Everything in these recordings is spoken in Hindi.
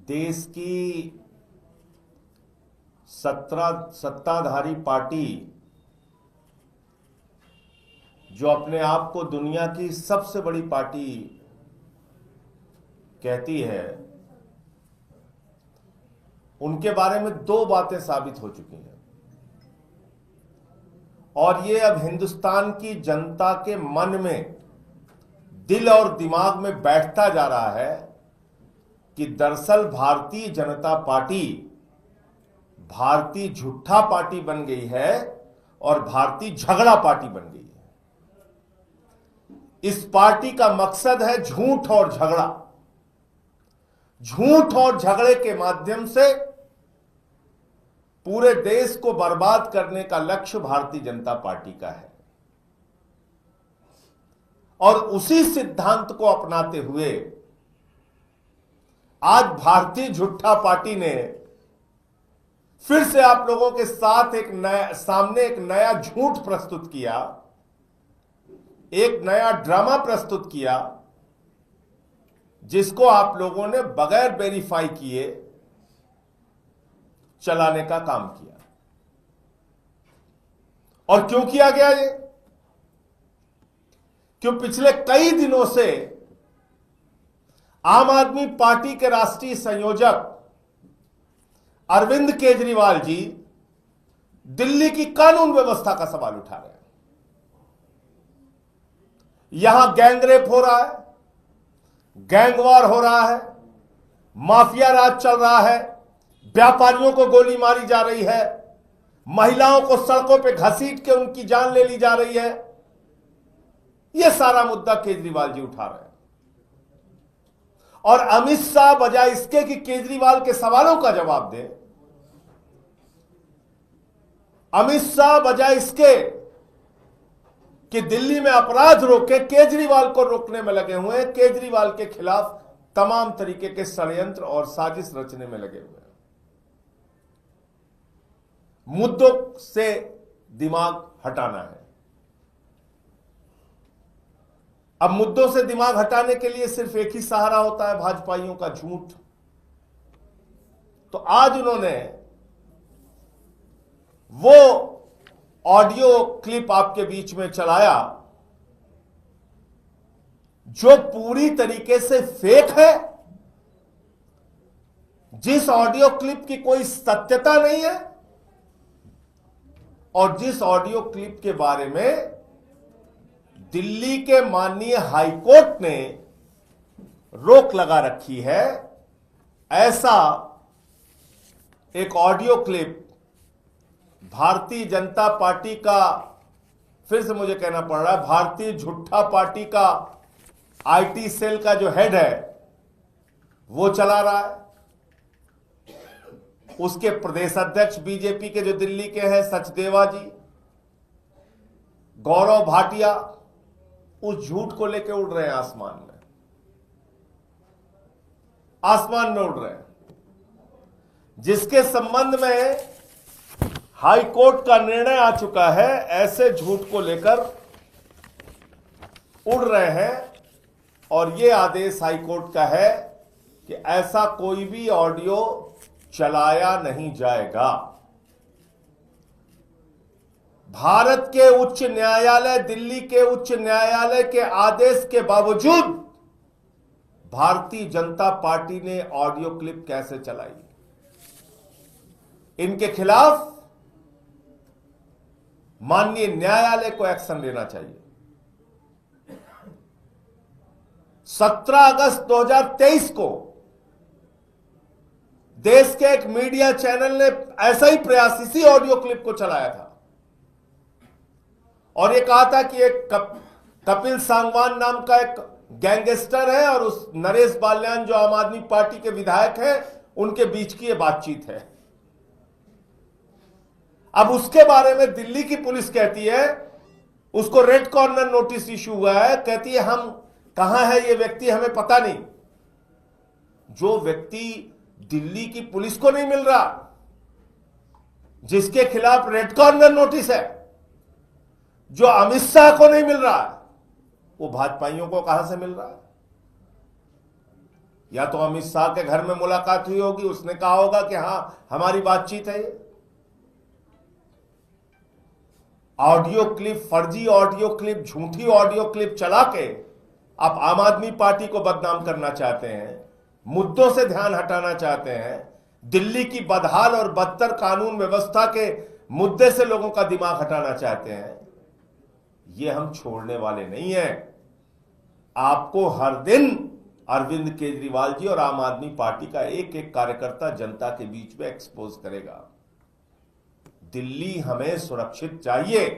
देश की सत्ताधारी पार्टी जो अपने आप को दुनिया की सबसे बड़ी पार्टी कहती है, उनके बारे में दो बातें साबित हो चुकी हैं और ये अब हिंदुस्तान की जनता के मन में, दिल और दिमाग में बैठता जा रहा है कि दरअसल भारतीय जनता पार्टी भारतीय झूठा पार्टी बन गई है और भारतीय झगड़ा पार्टी बन गई है। इस पार्टी का मकसद है झूठ और झगड़ा। झूठ और झगड़े के माध्यम से पूरे देश को बर्बाद करने का लक्ष्य भारतीय जनता पार्टी का है और उसी सिद्धांत को अपनाते हुए आज भारतीय झूठा पार्टी ने फिर से आप लोगों के साथ सामने एक नया झूठ प्रस्तुत किया, एक नया ड्रामा प्रस्तुत किया, जिसको आप लोगों ने बगैर वेरीफाई किए चलाने का काम किया। और क्यों किया गया ये? क्यों पिछले कई दिनों से आम आदमी पार्टी के राष्ट्रीय संयोजक अरविंद केजरीवाल जी दिल्ली की कानून व्यवस्था का सवाल उठा रहे हैं। यहां गैंगरेप हो रहा है, गैंगवार हो रहा है, माफिया राज चल रहा है, व्यापारियों को गोली मारी जा रही है, महिलाओं को सड़कों पे घसीट के उनकी जान ले ली जा रही है। यह सारा मुद्दा केजरीवाल जी उठा रहे हैं और अमित शाह बजाय इसके कि केजरीवाल के सवालों का जवाब दे, अमित शाह बजाय इसके कि दिल्ली में अपराध रोके, केजरीवाल को रोकने में लगे हुए हैं। केजरीवाल के खिलाफ तमाम तरीके के षड्यंत्र और साजिश रचने में लगे हुए हैं। मुद्दों से दिमाग हटाना है। अब मुद्दों से दिमाग हटाने के लिए सिर्फ एक ही सहारा होता है, भाजपाइयों का झूठ। तो आज उन्होंने वो ऑडियो क्लिप आपके बीच में चलाया जो पूरी तरीके से फेक है, जिस ऑडियो क्लिप की कोई सत्यता नहीं है और जिस ऑडियो क्लिप के बारे में दिल्ली के माननीय हाईकोर्ट ने रोक लगा रखी है। ऐसा एक audio clip Bharatiya Janata party का, फिर से मुझे कहना पड़ रहा है, भारतीय झूठा पार्टी का आईटी सेल का जो हेड है वो चला रहा है। उसके प्रदेश अध्यक्ष बीजेपी के जो दिल्ली के हैं सचदेवा जी, गौरव भाटिया, उस झूठ को लेकर उड़ रहे हैं आसमान में, आसमान में उड़ रहे हैं, जिसके संबंध में हाई कोर्ट का निर्णय आ चुका है। ऐसे झूठ को लेकर उड़ रहे हैं और यह आदेश हाई कोर्ट का है कि ऐसा कोई भी ऑडियो चलाया नहीं जाएगा। भारत के उच्च न्यायालय, दिल्ली के उच्च न्यायालय के आदेश के बावजूद भारतीय जनता पार्टी ने ऑडियो क्लिप कैसे चलाई? इनके खिलाफ माननीय न्यायालय को एक्शन लेना चाहिए। 17 अगस्त 2023 को देश के एक मीडिया चैनल ने ऐसा ही प्रयास, इसी ऑडियो क्लिप को चलाया था और यह कहा था कि एक कपिल सांगवान नाम का एक गैंगस्टर है और उस नरेश बाल्यान जो आम आदमी पार्टी के विधायक हैं, उनके बीच की यह बातचीत है। अब उसके बारे में दिल्ली की पुलिस कहती है, उसको रेड कॉर्नर नोटिस इशू हुआ है, कहती है हम कहां है ये व्यक्ति हमें पता नहीं। जो व्यक्ति दिल्ली की पुलिस को नहीं मिल रहा, जिसके खिलाफ रेड कॉर्नर नोटिस है, जो अमित शाह को नहीं मिल रहा, वो भाजपाइयों को कहां से मिल रहा है? या तो अमित शाह के घर में मुलाकात हुई होगी, उसने कहा होगा कि हां हमारी बातचीत है। ऑडियो क्लिप, फर्जी ऑडियो क्लिप, झूठी ऑडियो क्लिप चला के आप आम आदमी पार्टी को बदनाम करना चाहते हैं, मुद्दों से ध्यान हटाना चाहते हैं, दिल्ली की बदहाल और बदतर कानून व्यवस्था के मुद्दे से लोगों का दिमाग हटाना चाहते हैं। ये हम छोड़ने वाले नहीं हैं। आपको हर दिन अरविंद केजरीवाल जी और आम आदमी पार्टी का एक एक कार्यकर्ता जनता के बीच में एक्सपोज करेगा। दिल्ली हमें सुरक्षित चाहिए,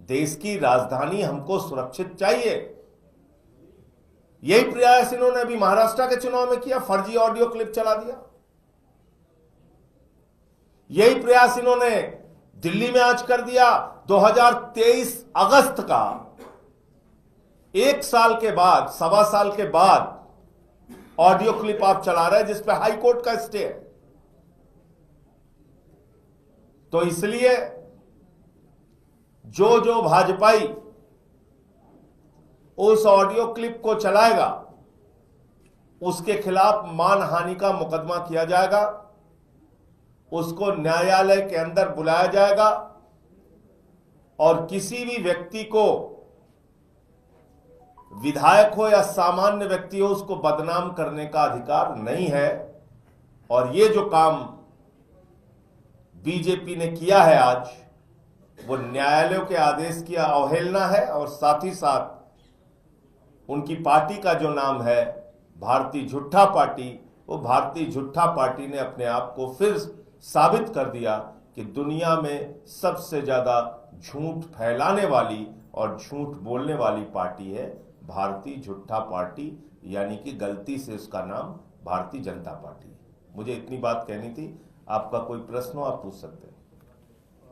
देश की राजधानी हमको सुरक्षित चाहिए। यही प्रयास इन्होंने अभी महाराष्ट्र के चुनाव में किया, फर्जी ऑडियो क्लिप चला दिया। यही प्रयास इन्होंने दिल्ली में आज कर दिया। 2023 अगस्त का, एक साल के बाद, सवा साल के बाद ऑडियो क्लिप आप चला रहे हैं जिस पे हाई कोर्ट का स्टे है। तो इसलिए जो भाजपाई उस ऑडियो क्लिप को चलाएगा उसके खिलाफ मानहानि का मुकदमा किया जाएगा, उसको न्यायालय के अंदर बुलाया जाएगा और किसी भी व्यक्ति को, विधायक हो या सामान्य व्यक्ति हो, उसको बदनाम करने का अधिकार नहीं है। और ये जो काम बीजेपी ने किया है आज, वो न्यायालयों के आदेश की अवहेलना है और साथ ही साथ उनकी पार्टी का जो नाम है भारतीय झूठा पार्टी, वो भारतीय झूठा पार्टी ने अपने आप को फिर साबित कर दिया कि दुनिया में सबसे ज्यादा झूठ फैलाने वाली और झूठ बोलने वाली पार्टी है भारतीय झूठा पार्टी, यानी कि गलती से उसका नाम भारतीय जनता पार्टी है। मुझे इतनी बात कहनी थी। आपका कोई प्रश्न हो आप पूछ सकते हैं।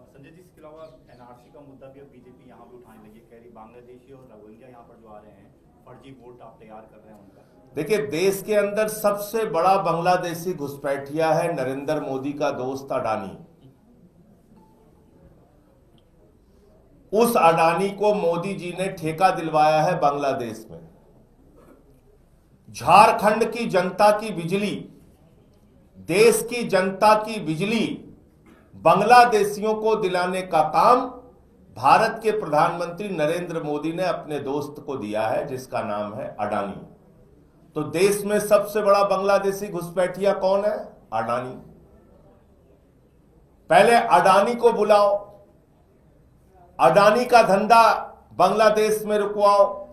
संजय जी, इसके अलावा एनआरसी का मुद्दा भी अब बीजेपी यहाँ पे उठाने लगी, कह रही बांग्लादेशी और रोहिंग्या यहाँ पर जो आ रहे हैं, फर्जी वोट आप तैयार कर रहे हैं उनका। देखिए, देश के अंदर सबसे बड़ा बांग्लादेशी घुसपैठिया है नरेंद्र मोदी का दोस्त अडानी। उस अडानी को मोदी जी ने ठेका दिलवाया है बांग्लादेश में। झारखंड की जनता की बिजली, देश की जनता की बिजली बांग्लादेशियों को दिलाने का काम भारत के प्रधानमंत्री नरेंद्र मोदी ने अपने दोस्त को दिया है जिसका नाम है अडानी। तो देश में सबसे बड़ा बांग्लादेशी घुसपैठिया कौन है? अडानी। पहले अडानी को बुलाओ, अडानी का धंधा बांग्लादेश में रुकवाओ।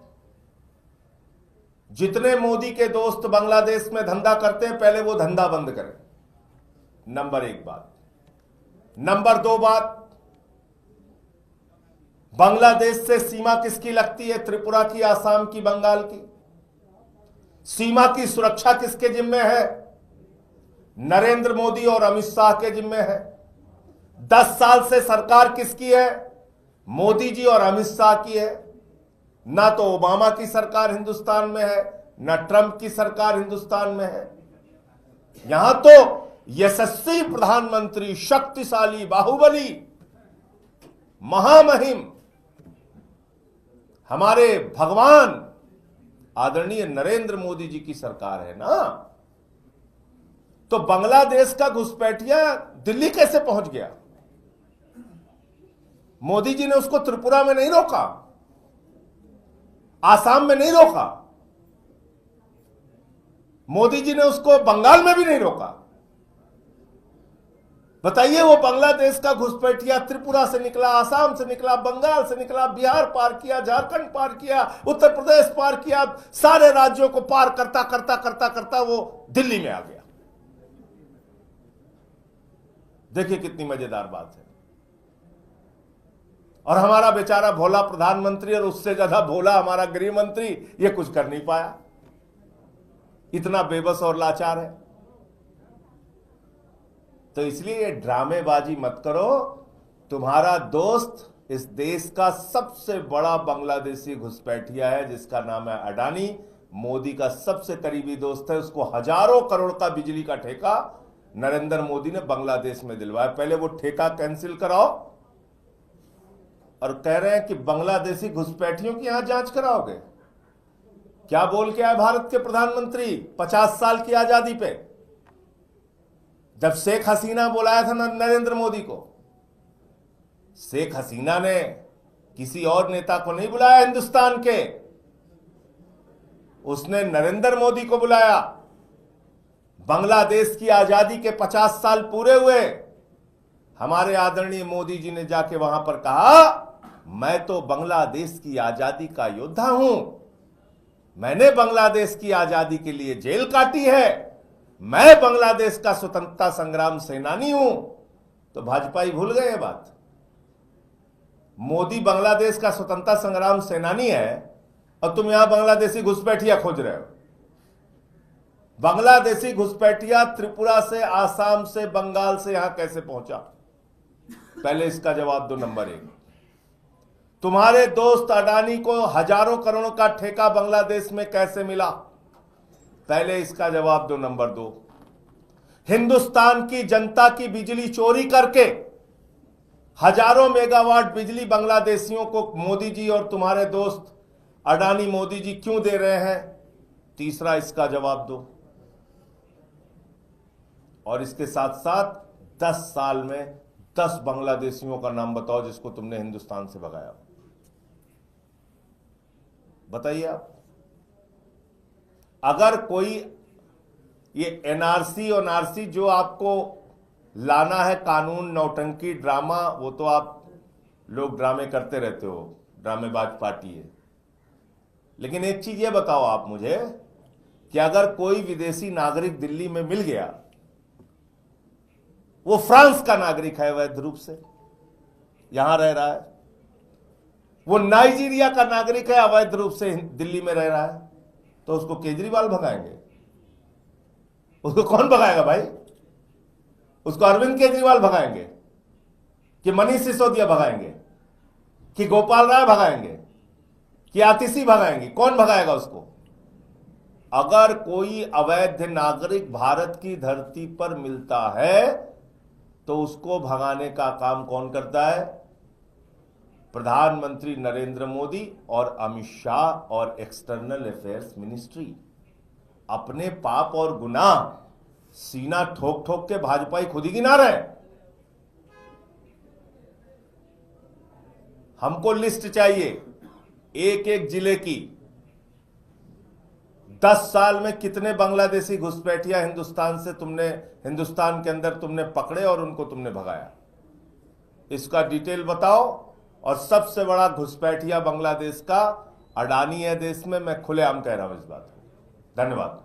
जितने मोदी के दोस्त बांग्लादेश में धंधा करते हैं पहले वो धंधा बंद करें, नंबर एक बात। नंबर दो बात, बांग्लादेश से सीमा किसकी लगती है? त्रिपुरा की, आसाम की, बंगाल की। सीमा की सुरक्षा किसके जिम्मे है? नरेंद्र मोदी और अमित शाह के जिम्मे है। 10 साल से सरकार किसकी है? मोदी जी और अमित शाह की है। ना तो ओबामा की सरकार हिंदुस्तान में है, ना ट्रंप की सरकार हिंदुस्तान में है। यहां तो यशस्वी प्रधानमंत्री, शक्तिशाली, बाहुबली, महामहिम हमारे भगवान आदरणीय नरेंद्र मोदी जी की सरकार है ना। तो बांग्लादेश का घुसपैठिया दिल्ली कैसे पहुंच गया? मोदी जी ने उसको त्रिपुरा में नहीं रोका, आसाम में नहीं रोका, मोदी जी ने उसको बंगाल में भी नहीं रोका। बताइए, वो बांग्लादेश का घुसपैठिया त्रिपुरा से निकला, आसाम से निकला, बंगाल से निकला, बिहार पार किया, झारखंड पार किया, उत्तर प्रदेश पार किया, सारे राज्यों को पार करता करता करता करता वो दिल्ली में आ गया। देखिए कितनी मजेदार बात है। और हमारा बेचारा भोला प्रधानमंत्री और उससे ज्यादा भोला हमारा गृह मंत्री ये कुछ कर नहीं पाया, इतना बेबस और लाचार है। तो इसलिए ये ड्रामेबाजी मत करो। तुम्हारा दोस्त इस देश का सबसे बड़ा बांग्लादेशी घुसपैठिया है जिसका नाम है अडानी। मोदी का सबसे करीबी दोस्त है, उसको हजारों करोड़ का बिजली का ठेका नरेंद्र मोदी ने बांग्लादेश में दिलवाया। पहले वो ठेका कैंसिल कराओ, और कह रहे हैं कि बांग्लादेशी घुसपैठियों की यहां जांच कराओगे। क्या बोल के आए भारत के प्रधानमंत्री 50 साल की आजादी पे? जब शेख हसीना बुलाया था नरेंद्र मोदी को, शेख हसीना ने किसी और नेता को नहीं बुलाया हिंदुस्तान के, उसने नरेंद्र मोदी को बुलाया। बांग्लादेश की आजादी के 50 साल पूरे हुए, हमारे आदरणीय मोदी जी ने जाके वहां पर कहा, मैं तो बांग्लादेश की आजादी का योद्धा हूं, मैंने बांग्लादेश की आजादी के लिए जेल काटी है, मैं बांग्लादेश का स्वतंत्रता संग्राम सेनानी हूं। तो भाजपाई भूल गए ये बात। मोदी बांग्लादेश का स्वतंत्रता संग्राम सेनानी है और तुम यहां बांग्लादेशी घुसपैठिया खोज रहे हो। बांग्लादेशी घुसपैठिया त्रिपुरा से, आसाम से, बंगाल से यहां कैसे पहुंचा? पहले इसका जवाब दो। नंबर 1, तुम्हारे दोस्त अडानी को हजारों करोड़ों का ठेका बांग्लादेश में कैसे मिला? पहले इसका जवाब दो। नंबर 2, हिंदुस्तान की जनता की बिजली चोरी करके हजारों मेगावाट बिजली बांग्लादेशियों को मोदी जी और तुम्हारे दोस्त अडानी मोदी जी क्यों दे रहे हैं? तीसरा इसका जवाब दो। और इसके साथ साथ 10 साल में 10 बांग्लादेशियों का नाम बताओ जिसको तुमने हिंदुस्तान से भगाया। बताइए आप। अगर कोई ये एनआरसी और आरसी जो आपको लाना है, कानून, नौटंकी, ड्रामा, वो तो आप लोग ड्रामे करते रहते हो, ड्रामेबाज पार्टी है। लेकिन एक चीज ये बताओ आप मुझे कि अगर कोई विदेशी नागरिक दिल्ली में मिल गया, वो फ्रांस का नागरिक है अवैध रूप से, यहां रह रहा है, वो नाइजीरिया का नागरिक है अवैध रूप से दिल्ली में रह रहा है, तो उसको केजरीवाल भगाएंगे? उसको कौन भगाएगा भाई? उसको अरविंद केजरीवाल भगाएंगे कि मनीष सिसोदिया भगाएंगे कि गोपाल राय भगाएंगे कि आतिशी भगाएंगे? कौन भगाएगा उसको? अगर कोई अवैध नागरिक भारत की धरती पर मिलता है तो उसको भगाने का काम कौन करता है? प्रधानमंत्री नरेंद्र मोदी और अमित शाह और एक्सटर्नल अफेयर्स मिनिस्ट्री। अपने पाप और गुनाह सीना ठोक ठोक के भाजपाई खुद ही गिना रहे हैं। हमको लिस्ट चाहिए एक एक जिले की, 10 साल में कितने बांग्लादेशी घुसपैठिया हिंदुस्तान के अंदर तुमने पकड़े और उनको तुमने भगाया, इसका डिटेल बताओ। और सबसे बड़ा घुसपैठिया बांग्लादेश का अडानी है देश में, मैं खुलेआम कह रहा हूं इस बात को। धन्यवाद।